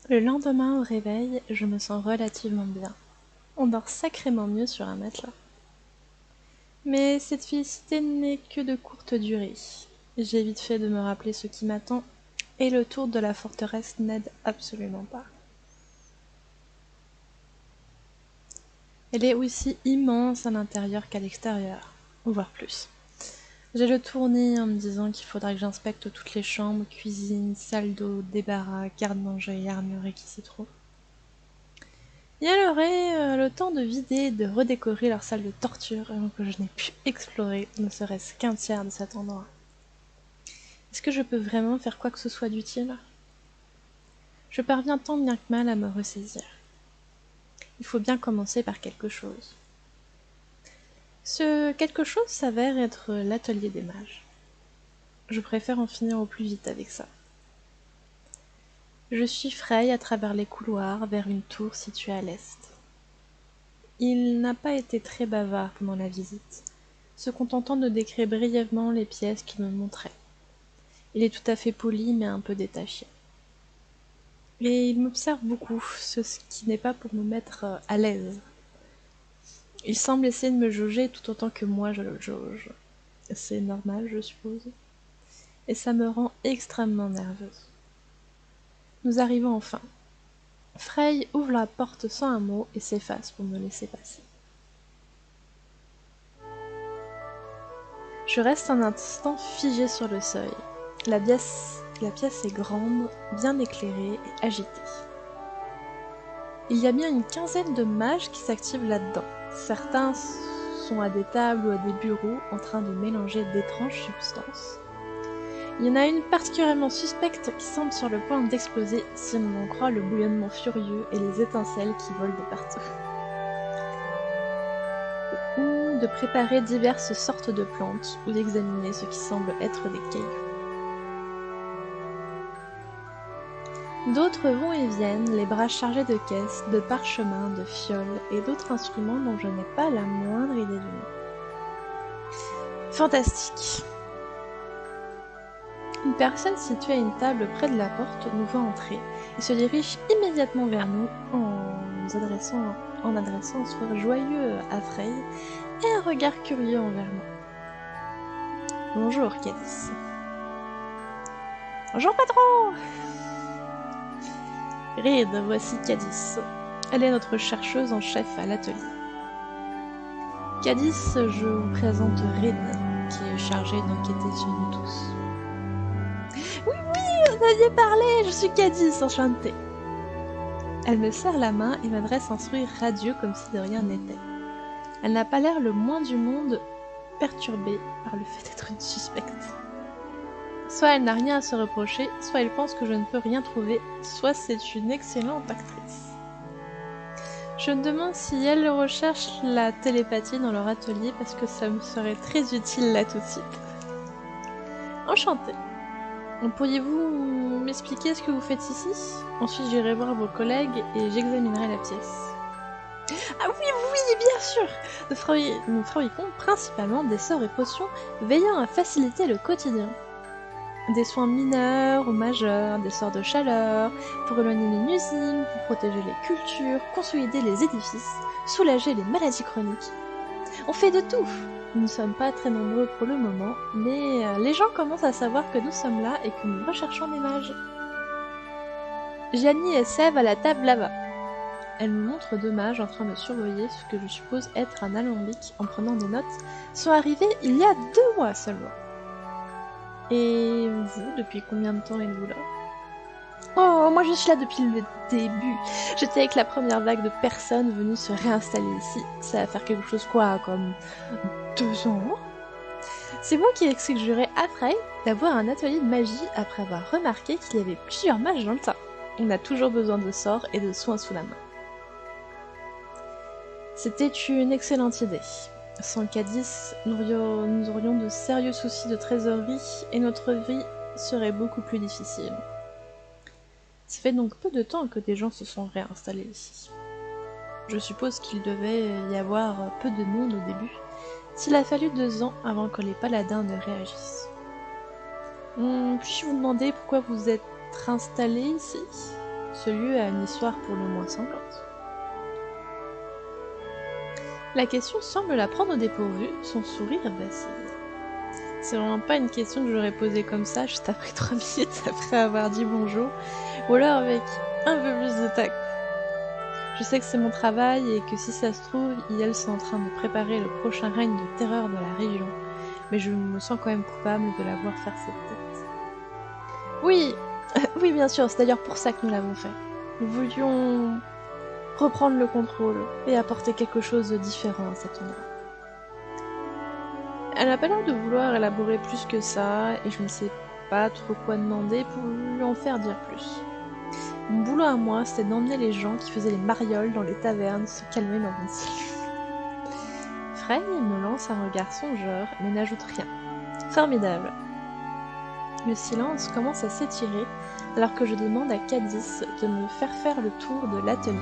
Le lendemain au réveil, je me sens relativement bien. On dort sacrément mieux sur un matelas. Mais cette félicité n'est que de courte durée. J'ai vite fait de me rappeler ce qui m'attend, et le tour de la forteresse n'aide absolument pas. Elle est aussi immense à l'intérieur qu'à l'extérieur, voire plus. J'ai le tournis en me disant qu'il faudra que j'inspecte toutes les chambres, cuisines, salles d'eau, débarras, garde-manger et armurés qui s'y trouvent. Et elle aurait le temps de vider et de redécorer leur salle de torture avant que je n'ai pu explorer ne serait-ce qu'un tiers de cet endroit. Est-ce que je peux vraiment faire quoi que ce soit d'utile? Je parviens tant bien que mal à me ressaisir. Il faut bien commencer par quelque chose. Ce quelque chose s'avère être l'atelier des mages. Je préfère en finir au plus vite avec ça. Je suis fraye à travers les couloirs vers une tour située à l'est. Il n'a pas été très bavard pendant la visite, se contentant de décrire brièvement les pièces qu'il me montrait. Il est tout à fait poli mais un peu détaché. Et il m'observe beaucoup, ce qui n'est pas pour me mettre à l'aise. Il semble essayer de me jauger tout autant que moi je le jauge. C'est normal, je suppose. Et ça me rend extrêmement nerveuse. Nous arrivons enfin. Frey ouvre la porte sans un mot et s'efface pour me laisser passer. Je reste un instant figée sur le seuil. La pièce est grande, bien éclairée et agitée. Il y a bien une quinzaine de mages qui s'activent là-dedans. Certains sont à des tables ou à des bureaux en train de mélanger d'étranges substances. Il y en a une particulièrement suspecte qui semble sur le point d'exploser si l'on en croit le bouillonnement furieux et les étincelles qui volent de partout. Ou de préparer diverses sortes de plantes ou d'examiner ce qui semble être des cailloux. D'autres vont et viennent, les bras chargés de caisses, de parchemins, de fioles et d'autres instruments dont je n'ai pas la moindre idée du nom. Fantastique. Une personne située à une table près de la porte nous voit entrer et se dirige immédiatement vers nous en adressant un sourire joyeux à Frey et un regard curieux envers moi. Bonjour, Cadis. Bonjour, patron. Reed, voici Cadis. Elle est notre chercheuse en chef à l'atelier. Cadis, je vous présente Reed, qui est chargée d'enquêter sur nous tous. Oui, vous aviez parlé, je suis Cadis, enchantée. Elle me serre la main et m'adresse un sourire radieux comme si de rien n'était. Elle n'a pas l'air le moins du monde perturbée par le fait d'être une suspecte. Soit elle n'a rien à se reprocher, soit elle pense que je ne peux rien trouver, soit c'est une excellente actrice. Je me demande si elle recherche la télépathie dans leur atelier parce que ça me serait très utile là tout de suite. Enchantée. Pourriez-vous m'expliquer ce que vous faites ici? Ensuite j'irai voir vos collègues et j'examinerai la pièce. Ah oui, bien sûr! Nous fabriquons principalement des sorts et potions veillant à faciliter le quotidien. Des soins mineurs ou majeurs, des sorts de chaleur, pour éloigner les nuisibles, pour protéger les cultures, consolider les édifices, soulager les maladies chroniques. On fait de tout! Nous ne sommes pas très nombreux pour le moment, mais les gens commencent à savoir que nous sommes là et que nous recherchons des mages. Gianni et Sève à la table là-bas. Elle me montre deux mages en train de surveiller ce que je suppose être un alambic en prenant des notes, sont arrivés il y a 2 mois seulement. Et vous, depuis combien de temps êtes-vous là? Oh, moi je suis là depuis le début. J'étais avec la première vague de personnes venues se réinstaller ici. Ça va faire quelque chose quoi, comme 2 ans? C'est moi qui ai suggéré à Frey d'avoir un atelier de magie après avoir remarqué qu'il y avait plusieurs mages dans le tas. On a toujours besoin de sorts et de soins sous la main. C'était une excellente idée. Sans Cadis, nous aurions de sérieux soucis de trésorerie et notre vie serait beaucoup plus difficile. Ça fait donc peu de temps que des gens se sont réinstallés ici. Je suppose qu'il devait y avoir peu de monde au début, s'il a fallu 2 ans avant que les paladins ne réagissent. Puis-je vous demander pourquoi vous êtes installé ici? Ce lieu a une histoire pour le moins sanglante. La question semble la prendre au dépourvu, son sourire vacille. C'est vraiment pas une question que j'aurais posée comme ça, juste après 3 minutes après avoir dit bonjour, ou alors avec un peu plus de tact. Je sais que c'est mon travail et que si ça se trouve, ils sont en train de préparer le prochain règne de terreur de la région, mais je me sens quand même coupable de la voir faire cette tête. Oui, oui bien sûr, c'est d'ailleurs pour ça que nous l'avons fait. Nous voulions reprendre le contrôle et apporter quelque chose de différent à cet endroit. Elle n'a pas l'air de vouloir élaborer plus que ça, et je ne sais pas trop quoi demander pour lui en faire dire plus. Mon boulot à moi, c'était d'emmener les gens qui faisaient les marioles dans les tavernes se calmer dans une cellule. Frey me lance un regard songeur, mais n'ajoute rien. Formidable. Le silence commence à s'étirer, alors que je demande à Cadis de me faire le tour de l'atelier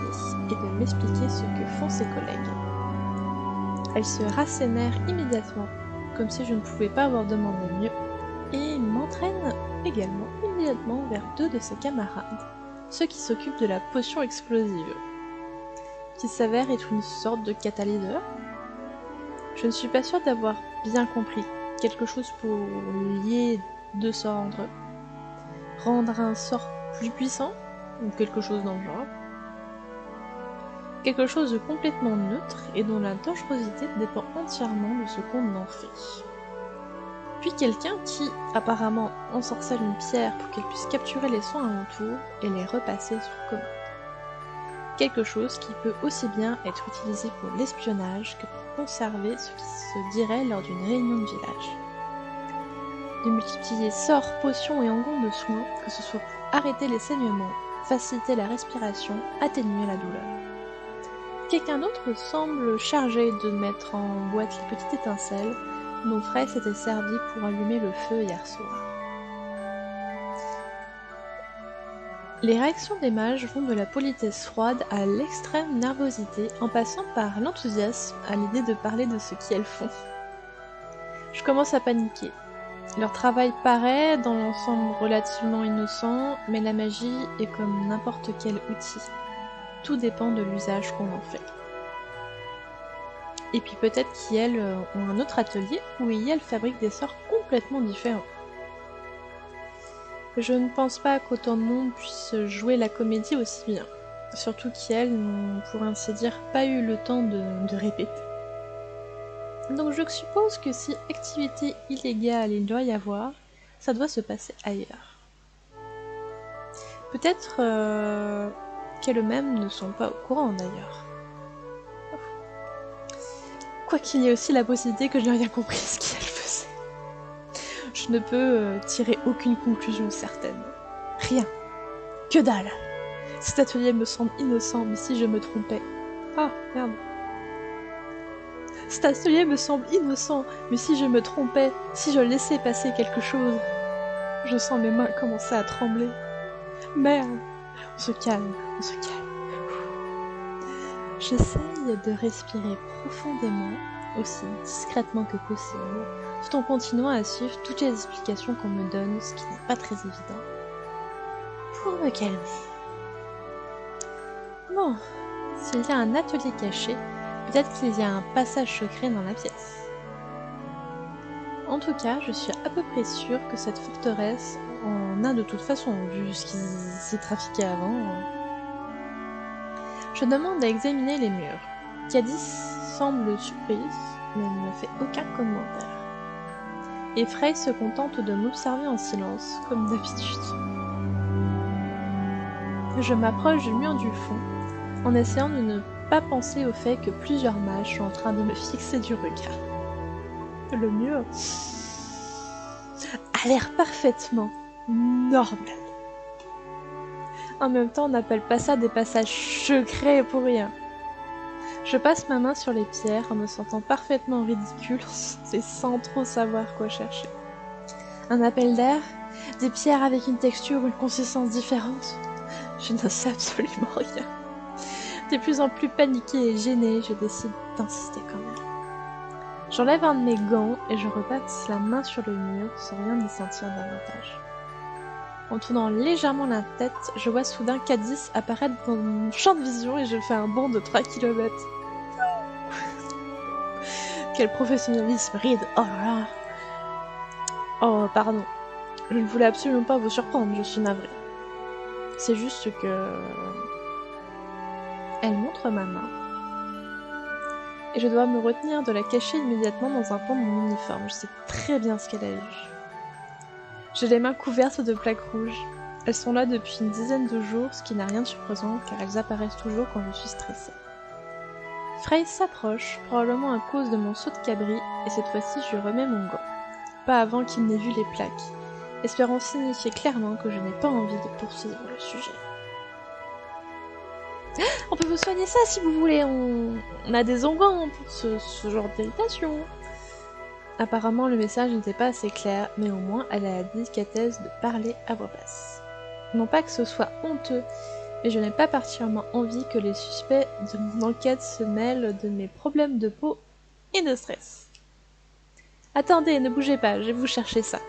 et de m'expliquer ce que font ses collègues. Elle se rassénère immédiatement, comme si je ne pouvais pas avoir demandé mieux, et m'entraîne également immédiatement vers 2 de ses camarades, ceux qui s'occupent de la potion explosive, qui s'avère être une sorte de catalyseur. Je ne suis pas sûre d'avoir bien compris. Quelque chose pour lier 2 sorts entre eux. Rendre un sort plus puissant, ou quelque chose dans le genre. Quelque chose de complètement neutre et dont la dangerosité dépend entièrement de ce qu'on en fait. Puis quelqu'un qui, apparemment, ensorcelle une pierre pour qu'elle puisse capturer les sons alentour et les repasser sur commande. Quelque chose qui peut aussi bien être utilisé pour l'espionnage que pour conserver ce qui se dirait lors d'une réunion de village. De multiplier sorts, potions et engons de soins, que ce soit pour arrêter les saignements, faciliter la respiration, atténuer la douleur. Quelqu'un d'autre semble chargé de mettre en boîte les petites étincelles dont Frey s'était servi pour allumer le feu hier soir. Les réactions des mages vont de la politesse froide à l'extrême nervosité en passant par l'enthousiasme à l'idée de parler de ce qu'elles font. Je commence à paniquer. Leur travail paraît, dans l'ensemble, relativement innocent, mais la magie est comme n'importe quel outil. Tout dépend de l'usage qu'on en fait. Et puis peut-être qu'elles ont un autre atelier où elles fabriquent des sorts complètement différents. Je ne pense pas qu'autant de monde puisse jouer la comédie aussi bien. Surtout qu'elles n'ont, pour ainsi dire, pas eu le temps de répéter. Donc je suppose que si activité illégale il doit y avoir, ça doit se passer ailleurs. Peut-être qu'elles-mêmes ne sont pas au courant d'ailleurs. Quoi qu'il y ait aussi la possibilité que je n'ai rien compris ce qu'elles faisaient. Je ne peux tirer aucune conclusion certaine. Rien. Que dalle. Cet atelier me semble innocent, mais si je me trompais... Ah, merde. Cet atelier me semble innocent, mais si je me trompais, si je laissais passer quelque chose... Je sens mes mains commencer à trembler. Merde. On se calme, on se calme. J'essaye de respirer profondément, aussi discrètement que possible, tout en continuant à suivre toutes les explications qu'on me donne, ce qui n'est pas très évident, pour me calmer. Bon, s'il y a un atelier caché, peut-être qu'il y a un passage secret dans la pièce. En tout cas, je suis à peu près sûre que cette forteresse en a de toute façon, vu ce qui s'est trafiqué avant. Je demande à examiner les murs. Cadis semble surprise, mais ne fait aucun commentaire. Et Frey se contente de m'observer en silence, comme d'habitude. Je m'approche du mur du fond, en essayant de ne pas penser au fait que plusieurs mages sont en train de me fixer du regard. Le mur a l'air parfaitement normal. En même temps, on n'appelle pas ça des passages secrets pour rien. Je passe ma main sur les pierres en me sentant parfaitement ridicule et sans trop savoir quoi chercher. Un appel d'air, des pierres avec une texture ou une consistance différente. Je ne sais absolument rien. De plus en plus paniquée et gênée, je décide d'insister quand même. J'enlève un de mes gants et je repasse la main sur le mur sans rien y sentir davantage. En tournant légèrement la tête, je vois soudain Cadis apparaître dans mon champ de vision et je fais un bond de 3 km. Quel professionnalisme, Reed! Oh là là! Oh, pardon. Je ne voulais absolument pas vous surprendre, je suis navrée. C'est juste que... Elle montre ma main. Et je dois me retenir de la cacher immédiatement dans un pan de mon uniforme. Je sais très bien ce qu'elle a eu. J'ai les mains couvertes de plaques rouges. Elles sont là depuis une dizaine de jours, ce qui n'a rien de surprenant car elles apparaissent toujours quand je suis stressée. Frey s'approche, probablement à cause de mon saut de cabri, et cette fois-ci je lui remets mon gant. Pas avant qu'il n'ait vu les plaques, espérant signifier clairement que je n'ai pas envie de poursuivre le sujet. On peut vous soigner ça si vous voulez, on a des onguents pour ce genre d'irritation. Apparemment le message n'était pas assez clair, mais au moins elle a la délicatesse de parler à voix basse. Non pas que ce soit honteux, mais je n'ai pas particulièrement envie que les suspects de mon enquête se mêlent de mes problèmes de peau et de stress. Attendez, ne bougez pas, je vais vous chercher ça.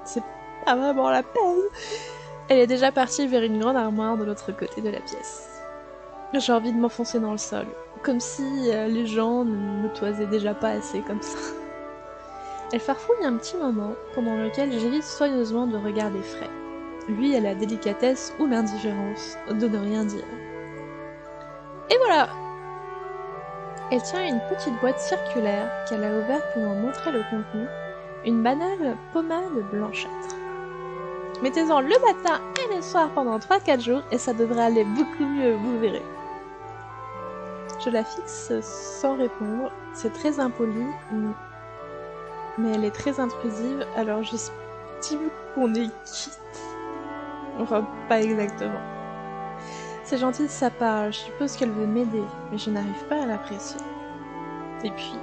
C'est pas vraiment la peine. Elle est déjà partie vers une grande armoire de l'autre côté de la pièce. J'ai envie de m'enfoncer dans le sol, comme si les gens ne me toisaient déjà pas assez comme ça. Elle farfouille un petit moment, pendant lequel j'évite soigneusement de regarder Frey. Lui a la délicatesse ou l'indifférence de ne rien dire. Et voilà! Elle tient une petite boîte circulaire qu'elle a ouverte pour m'en montrer le contenu, une banale pommade blanchâtre. Mettez-en le matin et le soir pendant 3-4 jours et ça devrait aller beaucoup mieux, vous verrez. Je la fixe sans répondre, c'est très impoli, mais elle est très intrusive, alors j'estime qu'on est quitte. Enfin, pas exactement. C'est gentil de sa part, je suppose qu'elle veut m'aider, mais je n'arrive pas à l'apprécier. Et puis,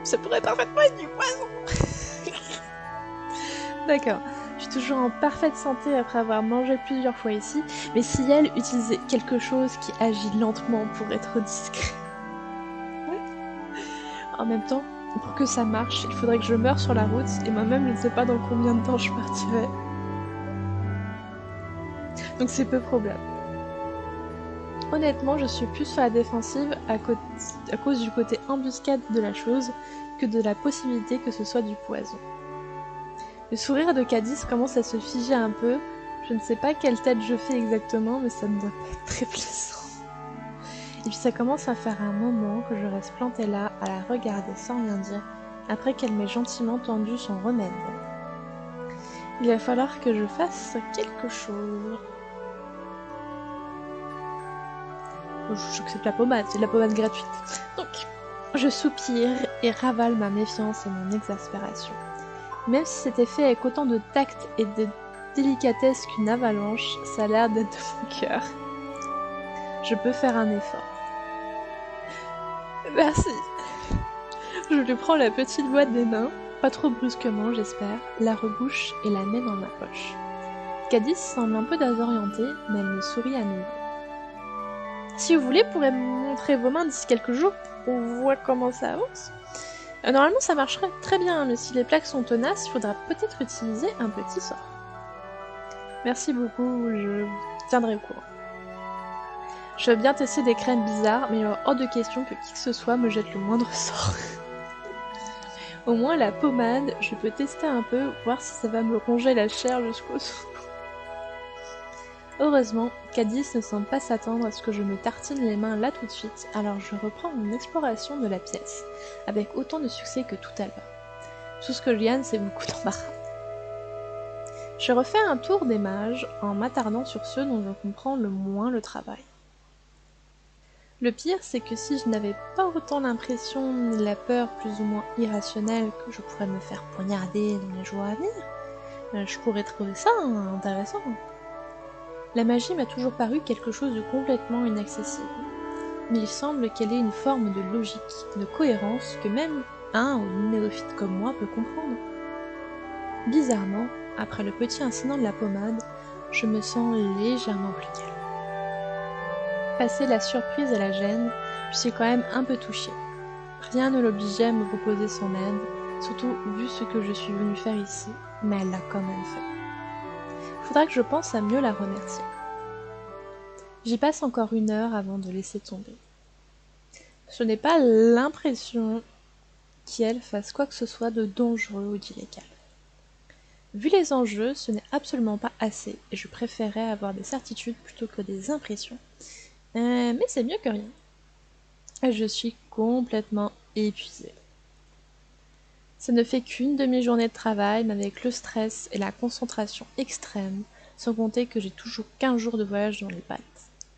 ça pourrait parfaitement être du poison. D'accord, je suis toujours en parfaite santé après avoir mangé plusieurs fois ici, mais si elle utilisait quelque chose qui agit lentement pour être discret. En même temps, pour que ça marche, il faudrait que je meure sur la route, et moi-même je ne sais pas dans combien de temps je partirai. Donc c'est peu probable. Honnêtement, je suis plus sur la défensive à cause du côté embuscade de la chose que de la possibilité que ce soit du poison. Le sourire de Cadis commence à se figer un peu. Je ne sais pas quelle tête je fais exactement, mais ça ne doit pas être très plaisant. Et puis ça commence à faire un moment que je reste plantée là, à la regarder sans rien dire, après qu'elle m'ait gentiment tendu son remède. Il va falloir que je fasse quelque chose. J'accepte la pommade, c'est de la pommade gratuite. Donc, je soupire et ravale ma méfiance et mon exaspération. Même si c'était fait avec autant de tact et de délicatesse qu'une avalanche, ça a l'air d'être de mon cœur. Je peux faire un effort. Merci. Je lui prends la petite boîte des mains, pas trop brusquement j'espère, la rebouche et la mets dans ma poche. Cadis semble un peu désorientée, mais elle me sourit à nouveau. Si vous voulez, vous pourrez me montrer vos mains d'ici quelques jours pour qu'on voit comment ça avance. Normalement ça marcherait très bien, mais si les plaques sont tenaces, il faudra peut-être utiliser un petit sort. Merci beaucoup, je vous tiendrai au courant. Je veux bien tester des crèmes bizarres, mais il est hors de question que qui que ce soit me jette le moindre sort. Au moins la pommade, je peux tester un peu, voir si ça va me ronger la chair jusqu'au sou. Heureusement, Cadis ne semble pas s'attendre à ce que je me tartine les mains là tout de suite, alors je reprends mon exploration de la pièce, avec autant de succès que tout à l'heure. Tout ce que je gagne, c'est beaucoup d'embarras. Je refais un tour des mages, en m'attardant sur ceux dont je comprends le moins le travail. Le pire, c'est que si je n'avais pas autant l'impression ni la peur plus ou moins irrationnelle que je pourrais me faire poignarder dans les jours à venir, je pourrais trouver ça intéressant. La magie m'a toujours paru quelque chose de complètement inaccessible, mais il semble qu'elle ait une forme de logique, de cohérence que même un ou une néophyte comme moi peut comprendre. Bizarrement, après le petit incident de la pommade, je me sens légèrement plus calme. Passé la surprise et la gêne, je suis quand même un peu touchée. Rien ne l'obligeait à me proposer son aide, surtout vu ce que je suis venue faire ici, mais elle l'a quand même fait. Faudra que je pense à mieux la remercier. J'y passe encore 1 heure avant de laisser tomber. Je n'ai pas l'impression qu'elle fasse quoi que ce soit de dangereux ou d'illégal. Vu les enjeux, ce n'est absolument pas assez, et je préférerais avoir des certitudes plutôt que des impressions. Mais c'est mieux que rien. Je suis complètement épuisée. Ça ne fait qu'une demi-journée de travail, mais avec le stress et la concentration extrême, sans compter que j'ai toujours 15 jours de voyage dans les pattes.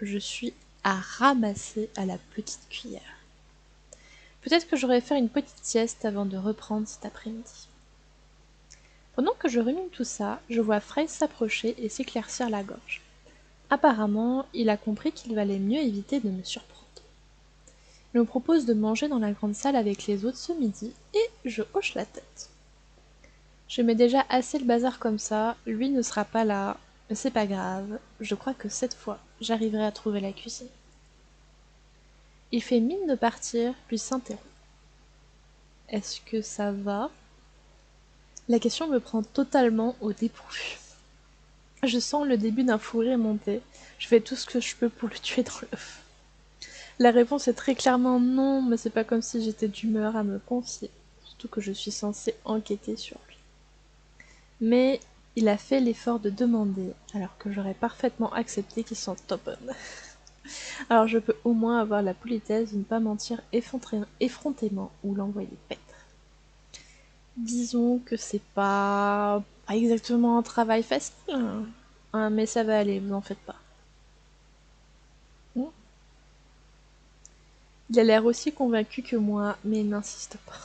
Je suis à ramasser à la petite cuillère. Peut-être que j'aurais faire une petite sieste avant de reprendre cet après-midi. Pendant que je rumine tout ça, je vois Frey s'approcher et s'éclaircir la gorge. Apparemment, il a compris qu'il valait mieux éviter de me surprendre. Il me propose de manger dans la grande salle avec les autres ce midi, et je hoche la tête. Je mets déjà assez le bazar comme ça, lui ne sera pas là, mais c'est pas grave, je crois que cette fois, j'arriverai à trouver la cuisine. Il fait mine de partir, puis s'interrompt. Est-ce que ça va? La question me prend totalement au dépourvu. Je sens le début d'un fou rire monter, je fais tout ce que je peux pour le tuer dans l'œuf. La réponse est très clairement non, mais c'est pas comme si j'étais d'humeur à me confier, surtout que je suis censée enquêter sur lui. Mais il a fait l'effort de demander, alors que j'aurais parfaitement accepté qu'il s'en toponne. Alors je peux au moins avoir la politesse de ne pas mentir effrontément ou l'envoyer paître. Disons que c'est pas exactement un travail facile, hein, mais ça va aller, vous en faites pas. Il a l'air aussi convaincu que moi, mais il n'insiste pas.